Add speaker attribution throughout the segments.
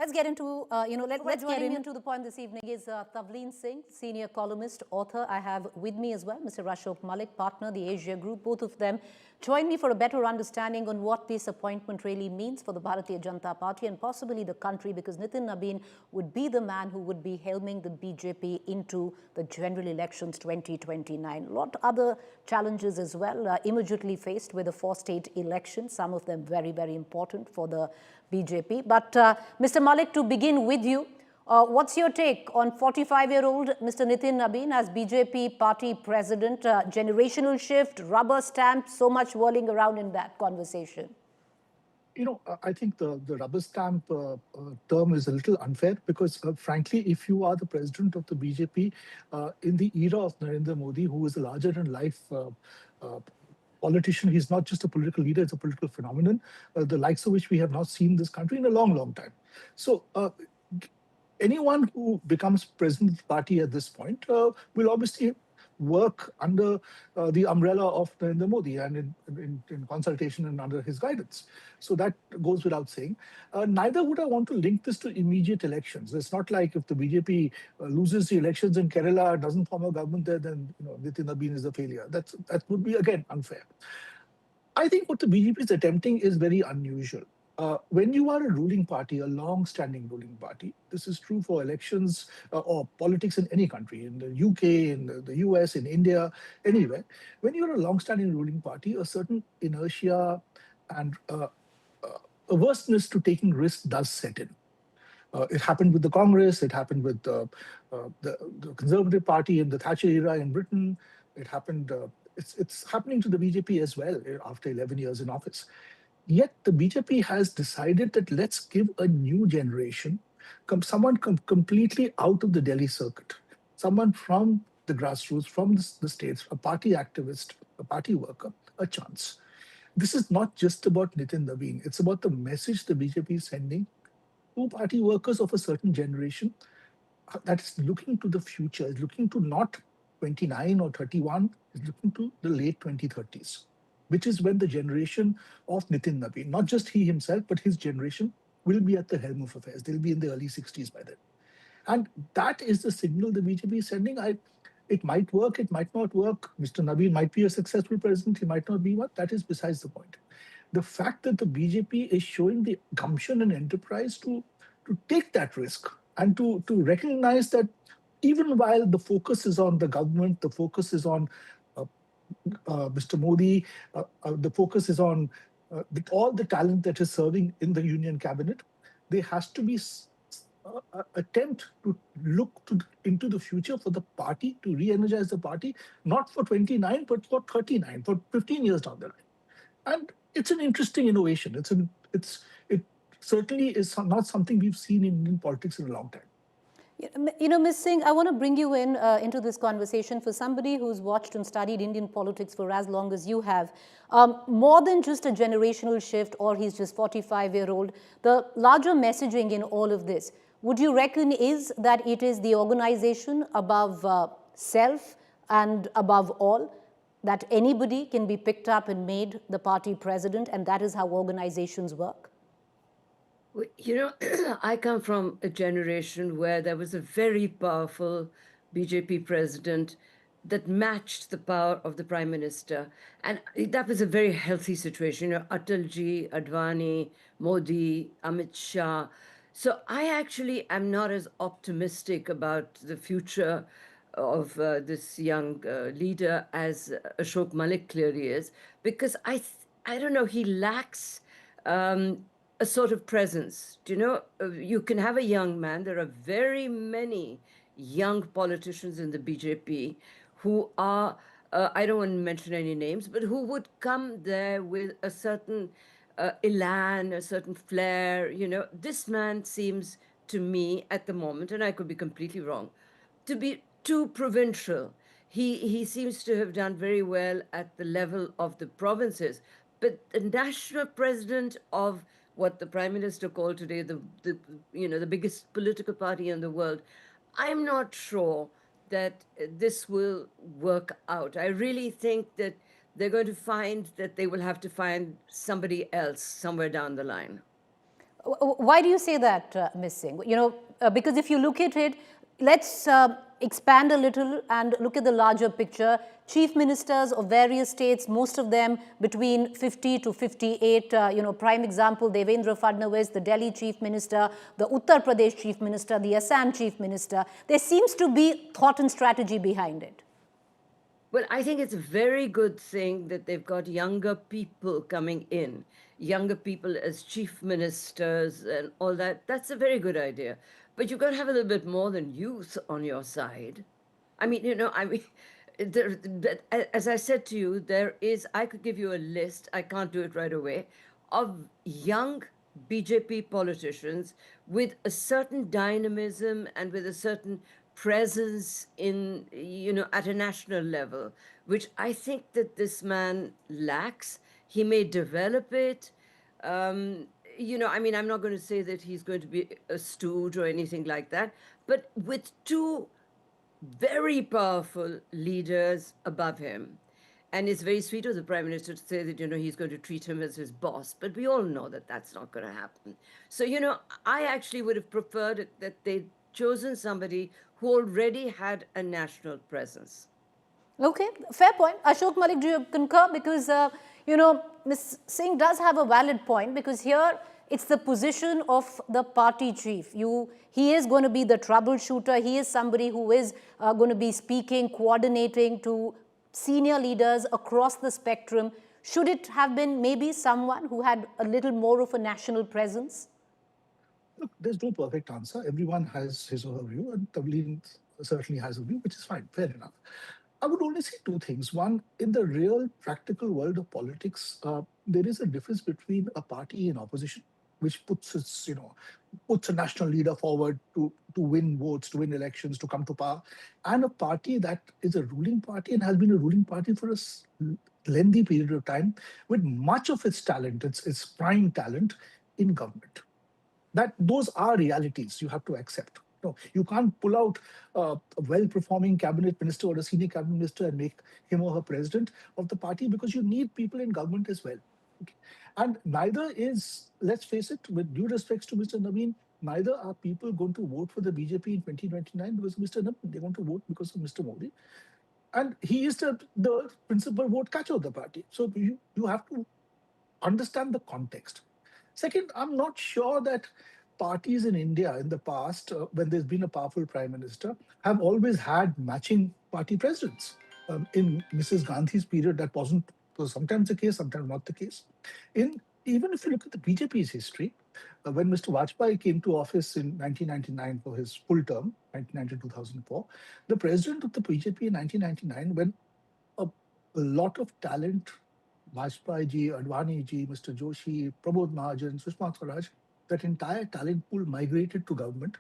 Speaker 1: Let's get into, let's get into the point this evening is Tavleen Singh, senior columnist, author. I have with me as well Mr. Ashok, Malik, partner, the Asia Group. Both of them join me for a better understanding on what this appointment really means for the Bharatiya Janata Party and possibly the country, because Nitin Nabin would be the man who would be helming the BJP into the general elections 2029. A lot other challenges as well immediately faced with the 4-state elections, some of them very, very important for the BJP. But Mr. Malik, to begin with you, what's your take on 45-year-old Mr. Nitin Nabin as BJP party president? Generational shift, rubber stamp, so much whirling around in that conversation.
Speaker 2: I think the rubber stamp term is a little unfair because, frankly, if you are the president of the BJP in the era of Narendra Modi, who is a larger-than-life politician, he's not just a political leader, it's a political phenomenon, the likes of which we have not seen in this country in a long, long time. So anyone who becomes president of the party at this point will obviously work under the umbrella of Narendra Modi and in consultation and under his guidance. So that goes without saying. Neither would I want to link this to immediate elections. It's not like if the BJP loses the elections in Kerala, doesn't form a government there, then Nitin Nabin is a failure. That would be, again, unfair. I think what the BJP is attempting is very unusual. When you are a ruling party, a long-standing ruling party, this is true for elections or politics in any country, in the UK, in the US, in India, anywhere. When you're a long-standing ruling party, a certain inertia and averseness to taking risks does set in. It happened with the Congress. It happened with the Conservative Party in the Thatcher era in Britain. It happened. It's happening to the BJP as well after 11 years in office. Yet the BJP has decided that let's give a new generation, someone completely out of the Delhi circuit, someone from the grassroots, from the states, a party activist, a party worker, a chance. This is not just about Nitin Nabin. It's about the message the BJP is sending to party workers of a certain generation that is looking to the future, is looking to not 29 or 31, is looking to the late 2030s. Which is when the generation of Nitin Nabin, not just he himself, but his generation, will be at the helm of affairs. They'll be in the early 60s by then. And that is the signal the BJP is sending. It might work, it might not work. Mr. Nabin might be a successful president, he might not be one. That is besides the point. The fact that the BJP is showing the gumption and enterprise to take that risk and to recognize that even while the focus is on the government, the focus is on Mr. Modi, the focus is on with all the talent that is serving in the union cabinet, there has to be an attempt to look into the future for the party, to re-energize the party, not for 29, but for 39, for 15 years down the line. And it's an interesting innovation. It certainly is not something we've seen in Indian politics in a long time.
Speaker 1: Ms. Singh, I want to bring you into this conversation. For somebody who's watched and studied Indian politics for as long as you have, more than just a generational shift or he's just 45-year-old, the larger messaging in all of this, would you reckon is that it is the organization above self and above all, that anybody can be picked up and made the party president, and that is how organizations work?
Speaker 3: I come from a generation where there was a very powerful BJP president that matched the power of the prime minister. And that was a very healthy situation. Atalji, Advani, Modi, Amit Shah. So I actually am not as optimistic about the future of this young leader as Ashok Malik clearly is, because I don't know, he lacks a sort of presence. You can have a young man. There are very many young politicians in the BJP who are, I don't want to mention any names, but who would come there with a certain elan, a certain flair. This man seems to me at the moment, and I could be completely wrong, to be too provincial. He seems to have done very well at the level of the provinces, but the national president of what the prime minister called today the biggest political party in the world, I'm not sure that this will work out. I really think that they're going to find that they will have to find somebody else somewhere down the line.
Speaker 1: Why do you say that, Ms. Singh? Because if you look at it, let's expand a little and look at the larger picture. Chief ministers of various states, most of them between 50 to 58, prime example, Devendra Fadnavis, the Delhi chief minister, the Uttar Pradesh chief minister, the Assam chief minister. There seems to be thought and strategy behind it.
Speaker 3: Well, I think it's a very good thing that they've got younger people coming in, younger people as chief ministers and all that. That's a very good idea. But you've got to have a little bit more than youth on your side. I mean, as I said to you, I could give you a list, I can't do it right away, of young BJP politicians with a certain dynamism and with a certain presence in, at a national level, which I think that this man lacks. He may develop it. I'm not going to say that he's going to be a stooge or anything like that, but with two very powerful leaders above him. And it's very sweet of the Prime Minister to say that, he's going to treat him as his boss. But we all know that that's not going to happen. So, I actually would have preferred that they'd chosen somebody who already had a national presence.
Speaker 1: Okay, fair point. Ashok, Malik, do you concur? Because, Ms. Singh does have a valid point, because here it's the position of the party chief. He is going to be the troubleshooter. He is somebody who is going to be speaking, coordinating to senior leaders across the spectrum. Should it have been maybe someone who had a little more of a national presence?
Speaker 2: Look, there's no perfect answer. Everyone has his or her view, and Tavleen certainly has a view, which is fine, fair enough. I would only say two things. One, in the real practical world of politics, there is a difference between a party in opposition, which puts a national leader forward to win votes, to win elections, to come to power, and a party that is a ruling party and has been a ruling party for a lengthy period of time, with much of its talent, its prime talent, in government. Those are realities you have to accept. No, you can't pull out a well-performing cabinet minister or a senior cabinet minister and make him or her president of the party, because you need people in government as well. Okay. And neither is, let's face it, with due respects to Mr. Nabin, neither are people going to vote for the BJP in 2029 because of Mr. Nabin. They're going to vote because of Mr. Modi. And he is the principal vote catcher of the party. So you have to understand the context. Second, I'm not sure that parties in India in the past, when there's been a powerful prime minister, have always had matching party presidents. In Mrs. Gandhi's period, that was sometimes the case, sometimes not the case. Even if you look at the BJP's history, when Mr. Vajpayee came to office in 1999 for his full term, 1990-2004, the president of the BJP in 1999, when a lot of talent, Vajpayee ji, Advani ji, Mr. Joshi, Pramod Mahajan, Sushma Swaraj, that entire talent pool migrated to government.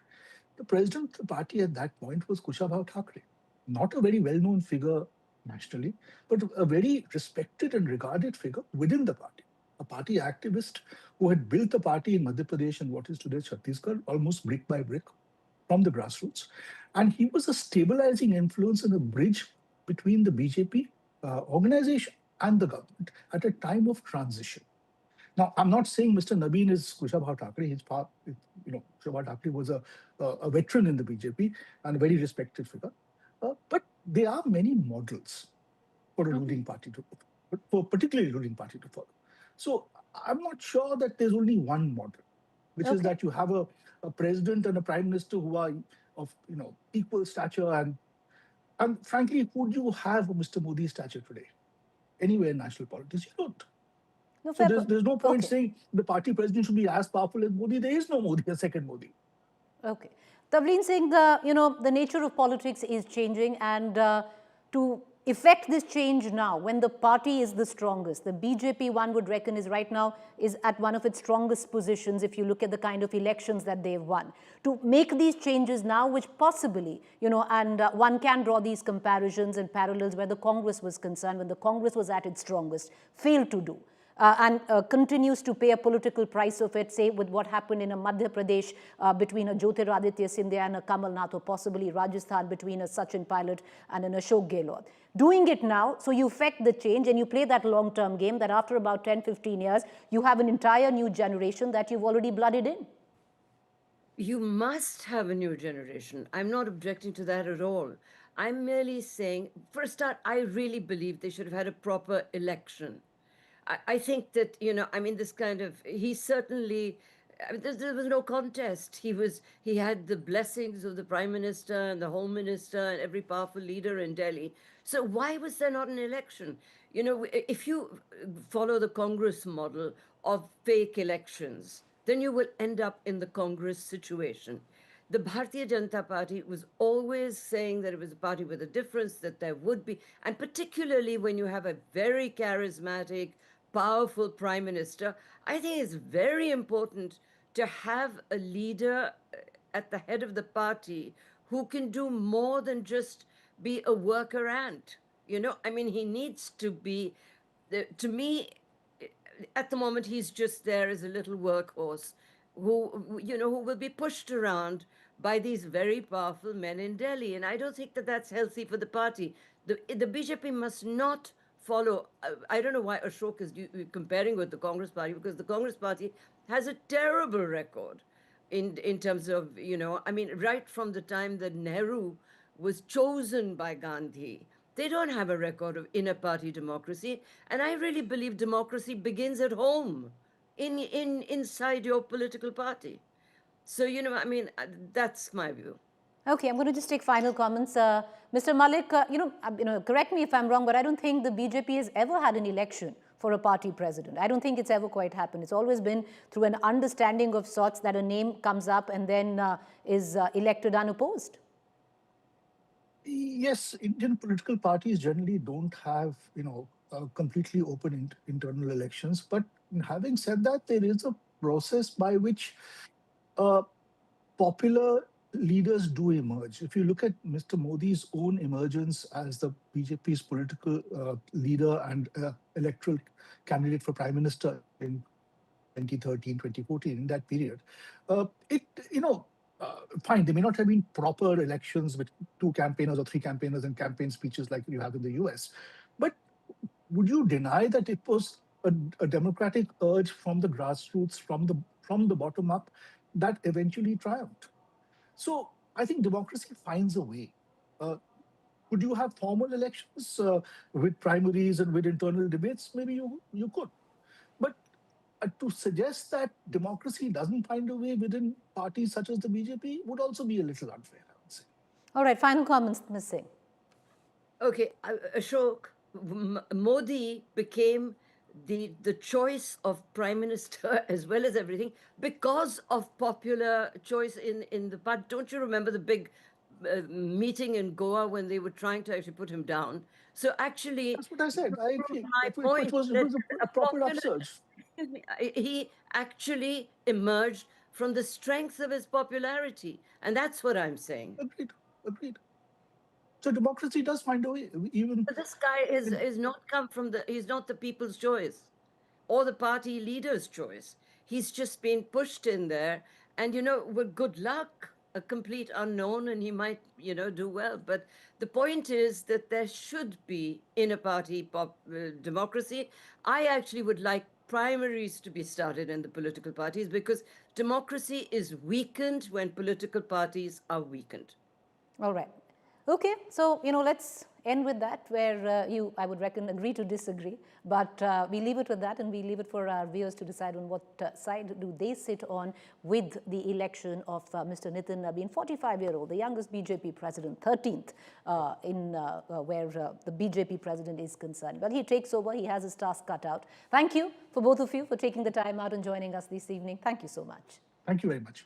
Speaker 2: The president of the party at that point was Kushabha Thakre, not a very well-known figure nationally, but a very respected and regarded figure within the party, a party activist who had built the party in Madhya Pradesh and what is today Chhattisgarh almost brick by brick from the grassroots. And he was a stabilizing influence and a bridge between the BJP organization and the government at a time of transition. Now, I'm not saying Mr. Nabin is Kushabha Thakre. Kushabha Thakre was a veteran in the BJP and a very respected figure. But there are many models for a ruling party for particularly ruling party to follow. So I'm not sure that there's only one model, which is that you have a president and a prime minister who are of equal stature, and frankly, would you have Mr. Modi's stature today anywhere in national politics? You don't. No, so there's no point saying the party president should be as powerful as Modi. There is no Modi, a second Modi.
Speaker 1: Okay. Tavleen Singh, the nature of politics is changing, and to effect this change now, when the party is the strongest, the BJP, one would reckon, is right now is at one of its strongest positions if you look at the kind of elections that they've won. To make these changes now, which possibly, and one can draw these comparisons and parallels where the Congress was concerned, when the Congress was at its strongest, failed to do. and continues to pay a political price of it, say with what happened in a Madhya Pradesh between a Jyotiraditya Scindia and a Kamal Nath, or possibly Rajasthan between a Sachin Pilot and an Ashok Gehlot. Doing it now, so you affect the change and you play that long-term game that after about 10, 15 years, you have an entire new generation that you've already blooded in.
Speaker 3: You must have a new generation. I'm not objecting to that at all. I'm merely saying, for a start, I really believe they should have had a proper election. I think that, I mean, this kind of, he certainly, I mean, there was no contest. He had the blessings of the Prime Minister and the Home Minister and every powerful leader in Delhi. So why was there not an election? If you follow the Congress model of fake elections, then you will end up in the Congress situation. The Bharatiya Janata Party was always saying that it was a party with a difference, that there would be, and particularly when you have a very charismatic, powerful prime minister, I think it's very important to have a leader at the head of the party who can do more than just be a worker ant. I mean, he needs to be, to me, at the moment, he's just there as a little workhorse who will be pushed around by these very powerful men in Delhi. And I don't think that that's healthy for the party. The BJP must not follow. I don't know why Ashok is comparing with the Congress party, because the Congress party has a terrible record in terms of, I mean, right from the time that Nehru was chosen by Gandhi. They don't have a record of inner party democracy. And I really believe democracy begins at home, inside your political party. So, I mean, that's my view.
Speaker 1: Okay, I'm going to just take final comments. Mr. Malik, correct me if I'm wrong, but I don't think the BJP has ever had an election for a party president. I don't think it's ever quite happened. It's always been through an understanding of sorts that a name comes up and then is elected unopposed.
Speaker 2: Yes, Indian political parties generally don't have, completely open internal elections. But having said that, there is a process by which popular leaders do emerge. If you look at Mr. Modi's own emergence as the BJP's political leader and electoral candidate for prime minister in 2013, 2014, in that period, fine, they may not have been proper elections with 2 campaigners or 3 campaigners and campaign speeches like you have in the US. But would you deny that it was a democratic urge from the grassroots, from the bottom up, that eventually triumphed? So I think democracy finds a way. Could you have formal elections with primaries and with internal debates? Maybe you could. But to suggest that democracy doesn't find a way within parties such as the BJP would also be a little unfair, I would say.
Speaker 1: All right, final comments, Ms. Singh.
Speaker 3: Okay, Ashok, Modi became the choice of prime minister as well as everything because of popular choice in the party. Don't you remember the big meeting in Goa when they were trying to actually put him down? So actually,
Speaker 2: that's what I said. I agree.
Speaker 3: My
Speaker 2: It
Speaker 3: point
Speaker 2: was
Speaker 3: that
Speaker 2: a proper upsurge.
Speaker 3: Excuse me, he actually emerged from the strength of his popularity, and that's what I'm saying.
Speaker 2: Agreed. So democracy does find a way, even.
Speaker 3: But this guy is not come from he's not the people's choice or the party leader's choice. He's just been pushed in there, and with good luck, a complete unknown, and he might, do well. But the point is that there should be inner party democracy. I actually would like primaries to be started in the political parties, because democracy is weakened when political parties are weakened.
Speaker 1: All right. Okay, so, let's end with that, where I would reckon, agree to disagree. But we leave it with that, and we leave it for our viewers to decide on what side do they sit on with the election of Mr. Nitin Nabin, 45-year-old, the youngest BJP president, 13th where the BJP president is concerned. But he takes over. He has his task cut out. Thank you for both of you for taking the time out and joining us this evening. Thank you so much.
Speaker 2: Thank you very much.